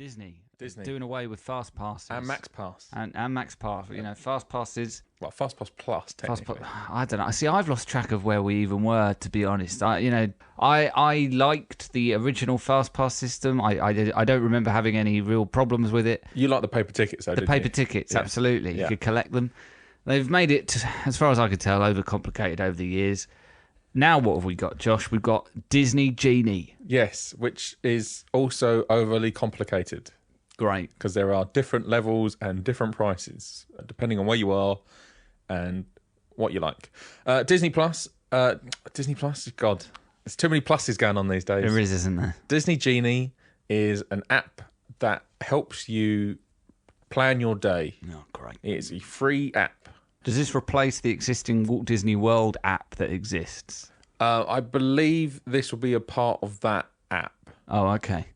Disney. Disney. Doing away with fast passes. And Max Pass. And Max Pass. You know, fast passes. Well, Fast Pass Plus, technically. I don't know. See, I've lost track of where we even were, to be honest. I liked the original fast pass system. I don't remember having any real problems with it. You like the paper tickets, though, The paper tickets, Yeah. absolutely. Yeah. You could collect them. They've made it, as far as I could tell, overcomplicated over the years. Now what have we got, Josh? We've got Disney Genie. Yes, which is also overly complicated Great. because there are different levels and different prices depending on where you are and what you like. Disney Plus, God, there's too many pluses going on these days. There is, isn't there? Disney Genie is an app that helps you plan your day. Oh, great. It's a free app. Does this replace the existing Walt Disney World app that exists? I believe this will be a part of that app. Oh, okay.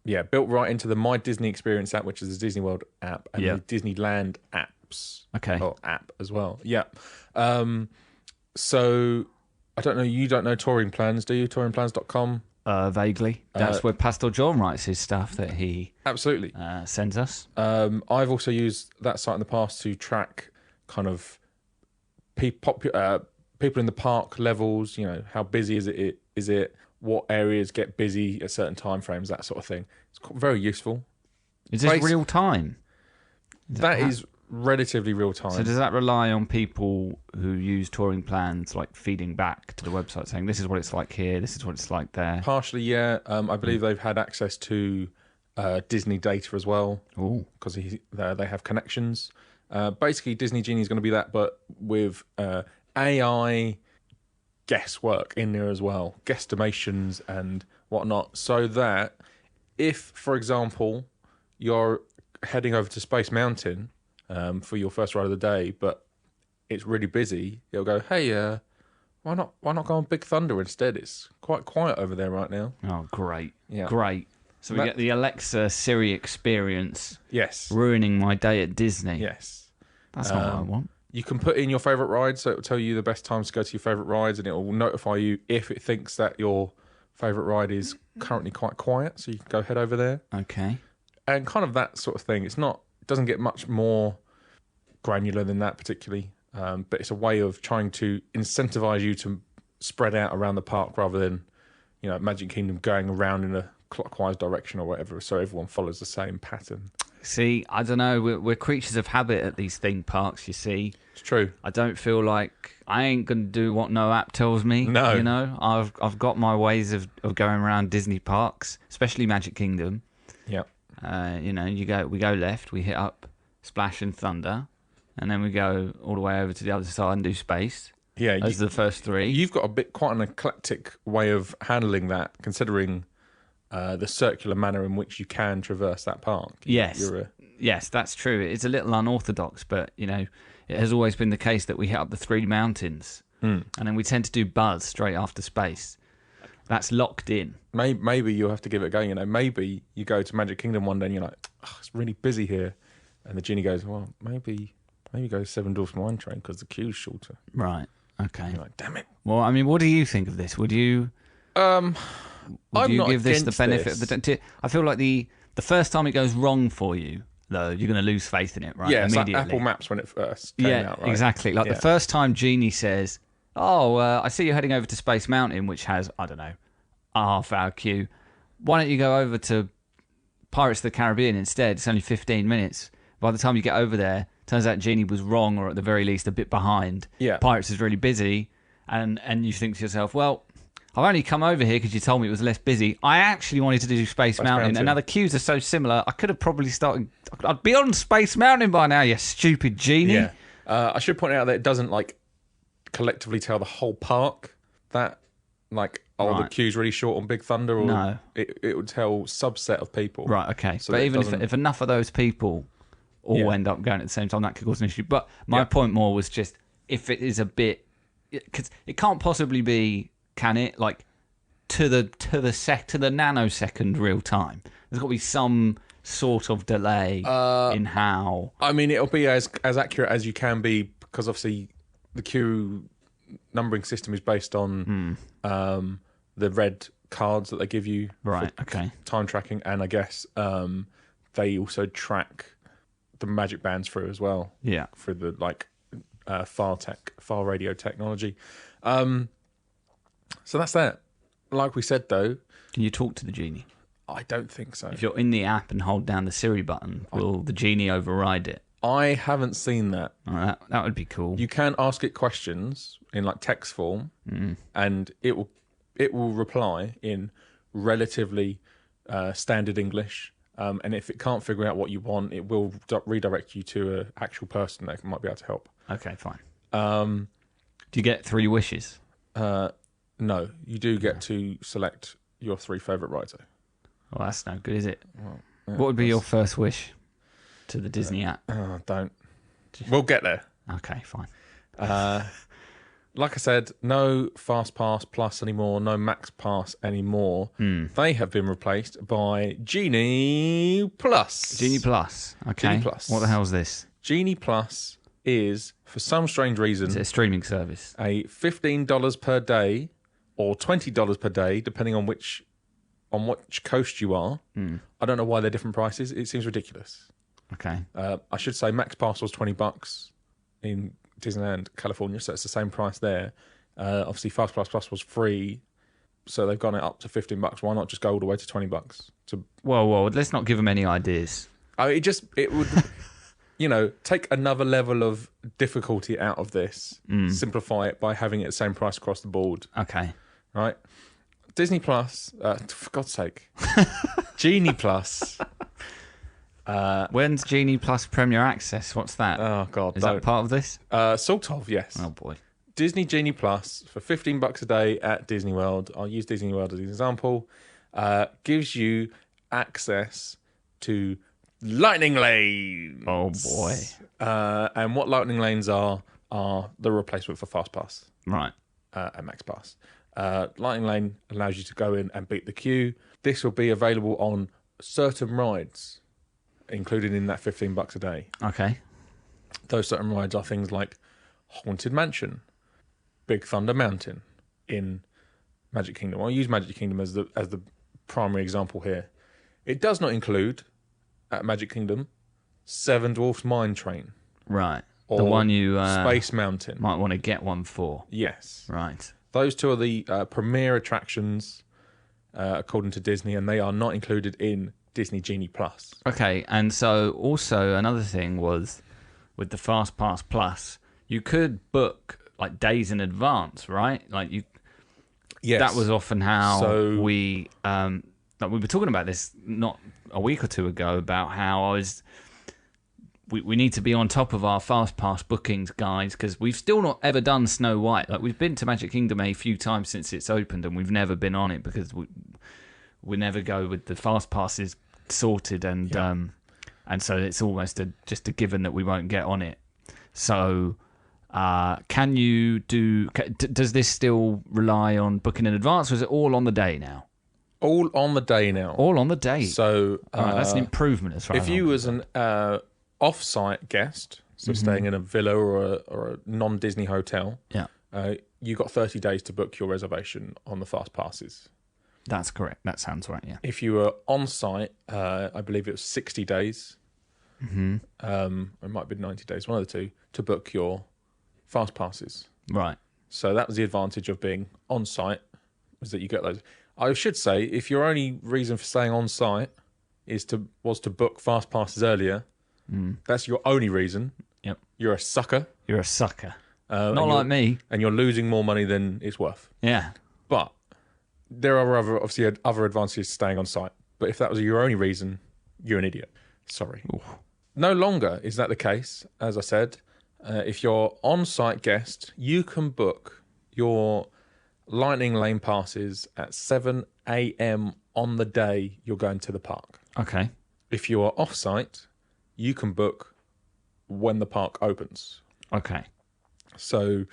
Yeah, built right into the My Disney Experience app, which is the Disney World app, and Yeah. the Disneyland apps. Okay. Or app as well. Yeah. So, I don't know, you don't know Touring Plans, do you? Touringplans.com? Vaguely. That's where Pastor John writes his stuff that he Absolutely. sends us. I've also used that site in the past to track kind of people in the park levels, you know, how busy is it, what areas get busy at certain time frames, that sort of thing. It's very useful. Is this real time? That is relatively real time. So does that rely on people who use touring plans like feeding back to the website saying this is what it's like here, this is what it's like there? Partially, yeah. I believe they've had access to Disney data as well because they have connections. Basically, Disney Genie is going to be that, but with AI guesswork in there as well, guesstimations and whatnot, so that if, for example, you're heading over to Space Mountain for your first ride of the day, but it's really busy, it'll go, hey, why not go on Big Thunder instead? It's quite quiet over there right now. Oh, great. Yeah. Great. So we get the Alexa Siri experience. Yes. Ruining my day at Disney. Yes. That's not what I want. You can put in your favourite rides, so it will tell you the best times to go to your favourite rides, and it will notify you if it thinks that your favourite ride is currently quite quiet, so you can go head over there. Okay. And kind of that sort of thing. It doesn't get much more granular than that particularly, but it's a way of trying to incentivise you to spread out around the park rather than, you know, Magic Kingdom going around in a clockwise direction or whatever, so everyone follows the same pattern. See, I don't know. We're creatures of habit at these theme parks, you see. It's true. I don't feel like I ain't going to do what no app tells me. No. You know, I've got my ways of going around Disney parks, especially Magic Kingdom. Yeah. You know, we go left, we hit up Splash and Thunder, and then we go all the way over to the other side and do Space. Yeah. Those are the first three. You've got quite an eclectic way of handling that, considering the circular manner in which you can traverse that park. Yes. Yes, that's true. It's a little unorthodox, but, you know, it has always been the case that we hit up the three mountains, and then we tend to do Buzz straight after Space. That's locked in. Maybe you'll have to give it a go. You know, maybe you go to Magic Kingdom one day and you're like, oh, it's really busy here, and the genie goes, well, maybe go Seven Dwarfs Mine Train because the queue's shorter. Right. Okay. And you're like, damn it. Well, I mean, what do you think of this? Would you? I'm Would you not give this the against benefit this. of the? I feel like the first time it goes wrong for you, though, you're going to lose faith in it, right? Yeah, it's like Immediately. Apple Maps when it first came out, right? Exactly. Like Yeah. the first time Genie says, "Oh, I see you're heading over to Space Mountain, which has, I don't know, a half-hour queue. Why don't you go over to Pirates of the Caribbean instead? It's only 15 minutes." By the time you get over there, turns out Genie was wrong, or at the very least a bit behind. Yeah. Pirates is really busy, and you think to yourself, well, I've only come over here because you told me it was less busy. I actually wanted to do Space Mountain, and now the queues are so similar, I could have probably started... I'd be on Space Mountain by now, you stupid Genie. Yeah. I should point out that it doesn't, like, collectively tell the whole park that, like, the Right. queue's really short on Big Thunder, or No. it would tell subset of people. Right, okay. So but that even doesn't- if enough of those people all Yeah. end up going at the same time, that could cause an issue. But my point more was just, if it is a bit... Because it can't possibly be, can it, like, to the nanosecond real time. There's got to be some sort of delay in how... I mean, it'll be as accurate as you can be, because obviously the queue numbering system is based on the red cards that they give you. Right. For Okay. time tracking, and I guess they also track the magic bands through as well. Yeah. For the far radio technology. So that's that. Like we said, though, Can you talk to the genie? I don't think so. If you're in the app and hold down the Siri button, will the genie override it? I haven't seen that. Oh, that would be cool. You can ask it questions in like text form, and it will reply in relatively standard English. And if it can't figure out what you want, it will redirect you to an actual person that might be able to help. Okay, fine. Do you get 3 wishes? No, you do get to select your 3 favourite rides. Well, that's no good, is it? Well, yeah, What would be your first wish to the Disney app? Don't. We'll get there. Okay, fine. Like I said, no Fast Pass Plus anymore, no Max Pass anymore. They have been replaced by Genie Plus. Genie Plus. Okay. Genie Plus. What the hell's this? Genie Plus is, for some strange reason, Is it a streaming service? a $15 per day or $20 per day, depending on which coast you are. I don't know why they're different prices. It seems ridiculous. Okay. I should say Max Pass was $20 in Disneyland, California, so it's the same price there. Obviously, Fast Pass Plus was free, so they've gone it up to $15. Why not just go all the way to $20? Whoa, let's not give them any ideas. It would, take another level of difficulty out of this. Simplify it by having it the same price across the board. Okay. Right? Disney Plus, for God's sake, Genie Plus. When's Genie Plus Premier Access? What's that? Oh God, Is that part of this? Sort of, yes. Oh boy. Disney Genie Plus for $15 a day at Disney World. I'll use Disney World as an example. Gives you access to lightning lanes. Oh boy. And what lightning lanes are the replacement for Fast Pass. Right. And Max Pass. Lightning Lane allows you to go in and beat the queue. This will be available on certain rides, included in that $15 a day. Okay. Those certain rides are things like Haunted Mansion, Big Thunder Mountain in Magic Kingdom. I'll use Magic Kingdom as the primary example here. It does not include, at Magic Kingdom, Seven Dwarfs Mine Train. Right. Or the one you Space Mountain. might want to get one for. Yes. Right. Those 2 are the premier attractions, according to Disney, and they are not included in Disney Genie Plus. Okay, and so also another thing was with the Fast Pass Plus, you could book like days in advance, right? Like you. Yes. That was often how we we were talking about this not a week or 2 ago about how we need to be on top of our Fast Pass bookings, guys, because we've still not ever done Snow White. Like, we've been to Magic Kingdom a few times since it's opened, and we've never been on it because we never go with the Fast Passes sorted, and so it's almost just a given that we won't get on it. So, can you does this still rely on booking in advance, or is it all on the day now? All on the day now. All on the day. So right, that's an improvement as far as if you was an off-site guest, so staying in a villa or a non-Disney hotel, you got 30 days to book your reservation on the Fast Passes. That's correct. That sounds right, yeah. If you were on-site, I believe it was 60 days. It might be 90 days, one of the 2, to book your Fast Passes. Right. So that was the advantage of being on-site, was that you get those. I should say, if your only reason for staying on-site was to book Fast Passes earlier, that's your only reason. Yep. You're a sucker. You're a sucker. Not like me. And you're losing more money than it's worth. Yeah. But there are obviously other advantages to staying on site. But if that was your only reason, you're an idiot. Sorry. Ooh. No longer is that the case. As I said, if you're on-site guest, you can book your Lightning Lane passes at 7 a.m. on the day you're going to the park. Okay. If you are off-site, you can book when the park opens. Okay. So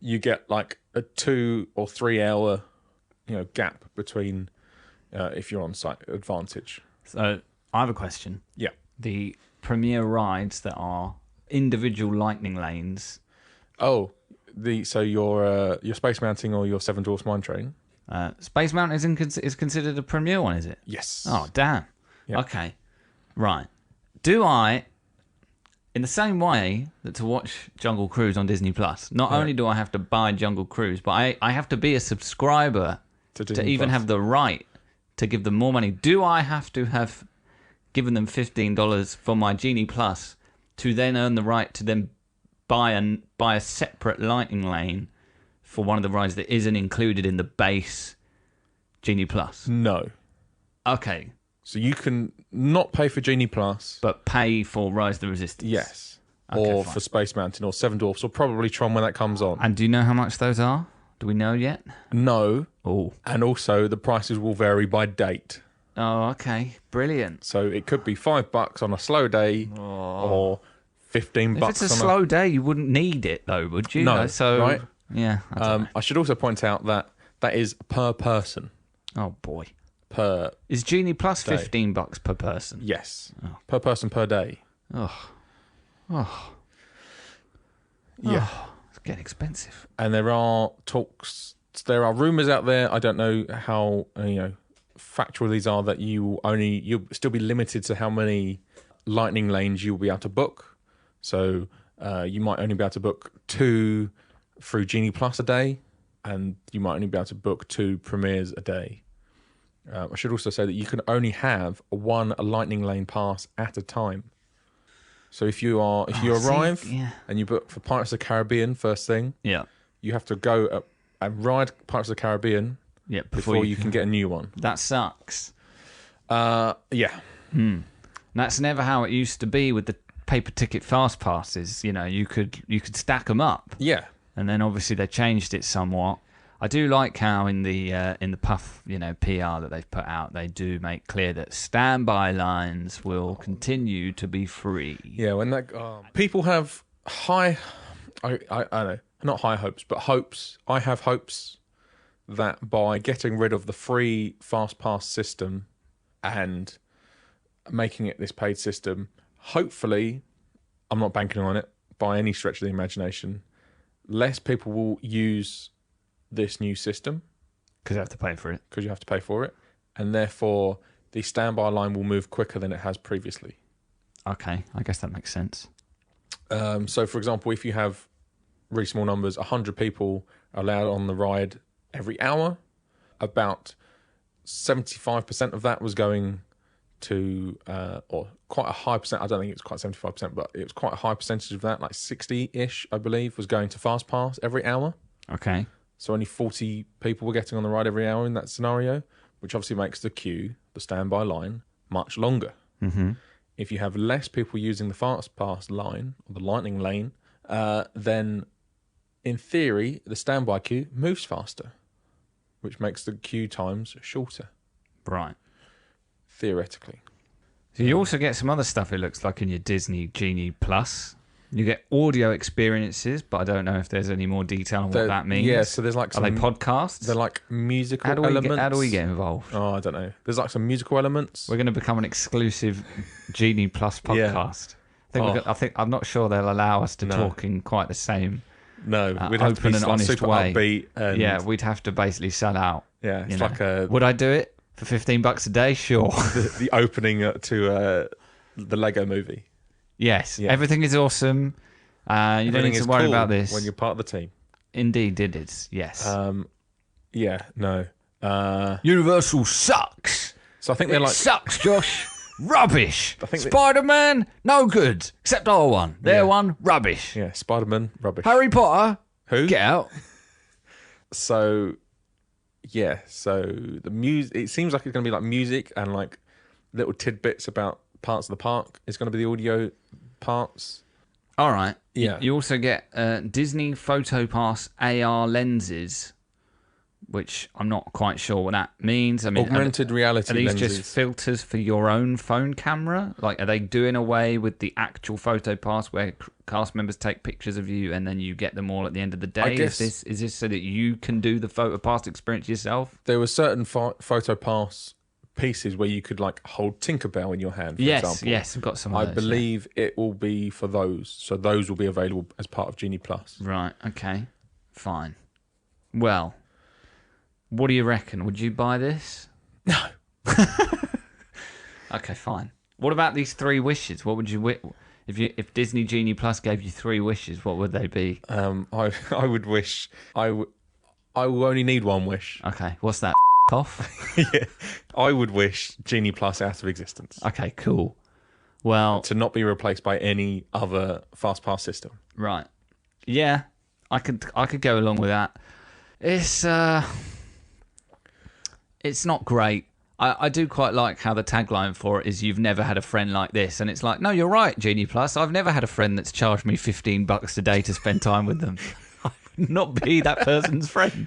you get like a 2 or 3 hour, gap between if you're on site advantage. So I have a question. Yeah. The premier rides that are individual lightning lanes. Oh, so your Space Mountain or your Seven Dwarfs Mine Train. Space Mountain is considered a premiere one, is it? Yes. Oh, damn. Yeah. Okay. Right. Do I, in the same way that to watch Jungle Cruise on Disney Plus, not only do I have to buy Jungle Cruise, but I have to be a subscriber to even have the right to give them more money. Do I have to have given them $15 for my Genie Plus to then earn the right to then buy a separate Lightning Lane for one of the rides that isn't included in the base Genie Plus? No. Okay. So you can not pay for Genie Plus, but pay for Rise of the Resistance. Yes. Okay, or fine. for Space Mountain or Seven Dwarfs or probably Tron when that comes on. And do you know how much those are? Do we know yet? No. Oh. And also the prices will vary by date. Oh, okay. Brilliant. So it could be $5 on a slow day or $15 If it's a slow day, you wouldn't need it, though, would you? No, So, right? Yeah. I should also point out that is per person. Oh, boy. Per Is Genie Plus day. $15 per person? Yes. Per person per day. Oh. Oh. Yeah. Oh, it's getting expensive. And there are rumours out there. I don't know how factual these are, that you'll still be limited to how many Lightning Lanes you'll be able to book. So you might only be able to book 2 through Genie Plus a day, and you might only be able to book 2 premieres a day. I should also say that you can only have one Lightning Lane pass at a time. So if you arrive and you book for Pirates of the Caribbean first thing, you have to go and ride Pirates of the Caribbean before you can get a new one. That sucks. Yeah. That's never how it used to be with the paper ticket fast passes. You could stack them up. Yeah. And then obviously they changed it somewhat. I do like how in the Puff PR that they've put out, they do make clear that standby lines will continue to be free. Yeah, when that people have high, I know, not high hopes, but hopes. I have hopes that by getting rid of the free fast pass system and making it this paid system, hopefully, I'm not banking on it by any stretch of the imagination, less people will use this new system because you have to pay for it. And therefore the standby line will move quicker than it has previously. Okay, I guess that makes sense. So for example, if you have really small numbers, 100 people allowed on the ride every hour, about 75% of that was going to or quite a high percent, I don't think it's quite 75%, but it was quite a high percentage of that, like 60-ish I believe, was going to fast pass every hour. Okay. So only 40 people were getting on the ride every hour in that scenario, which obviously makes the queue, the standby line, much longer. Mm-hmm. If you have less people using the fast pass line, or the Lightning Lane, then in theory, the standby queue moves faster, which makes the queue times shorter. Right. Theoretically. So you also get some other stuff, it looks like, in your Disney Genie Plus. You get audio experiences, but I don't know if there's any more detail on what that means. Yeah, so there's like some... Are they podcasts? They're like musical elements. How do we get involved? Oh, I don't know. There's like some musical elements. We're going to become an exclusive Genie Plus podcast. I'm not sure they'll allow us to talk in quite the same we'd have to be and honest super way. Upbeat and we'd have to basically sell out. Yeah, it's like a... Would I do it for $15 a day? Sure. the opening to the Lego movie. Yes, everything is awesome. You don't need to worry about this when you're part of the team. Indeed, it is. Yes. Universal sucks. So I think they're like sucks, Josh. Rubbish. Spider-Man, no good. Except our one. Their one, rubbish. Yeah, Spider-Man, rubbish. Harry Potter, who? Get out. So the music. It seems like it's going to be like music and like little tidbits about parts of the park. It's going to be the audio parts. All right. Yeah. You also get Disney PhotoPass AR lenses, which I'm not quite sure what that means. I mean, augmented reality lenses. Are these lenses. just filters for your own phone camera? Like, are they doing away with the actual PhotoPass where cast members take pictures of you and then you get them all at the end of the day? I guess, is this so that you can do the PhotoPass experience yourself? There were certain PhotoPass pieces where you could like hold Tinkerbell in your hand, for example. Yes, I've got some of those. I believe it will be for those. So those will be available as part of Genie Plus. Right, okay. Fine. Well, What do you reckon? Would you buy this? No. Okay, fine. What about these 3 wishes? What would you if Disney Genie Plus gave you 3 wishes? What would they be? I would wish I will only need 1 wish. Okay, what's that? Off. Yeah, I would wish Genie Plus out of existence. Okay, cool. Well, to not be replaced by any other fast pass system. Right. Yeah, I could go along with that. It's not great. I do quite like how the tagline for it is "You've never had a friend like this," and it's like, no, you're right, Genie Plus. I've never had a friend that's charged me $15 a day to spend time with them. I would not be that person's friend.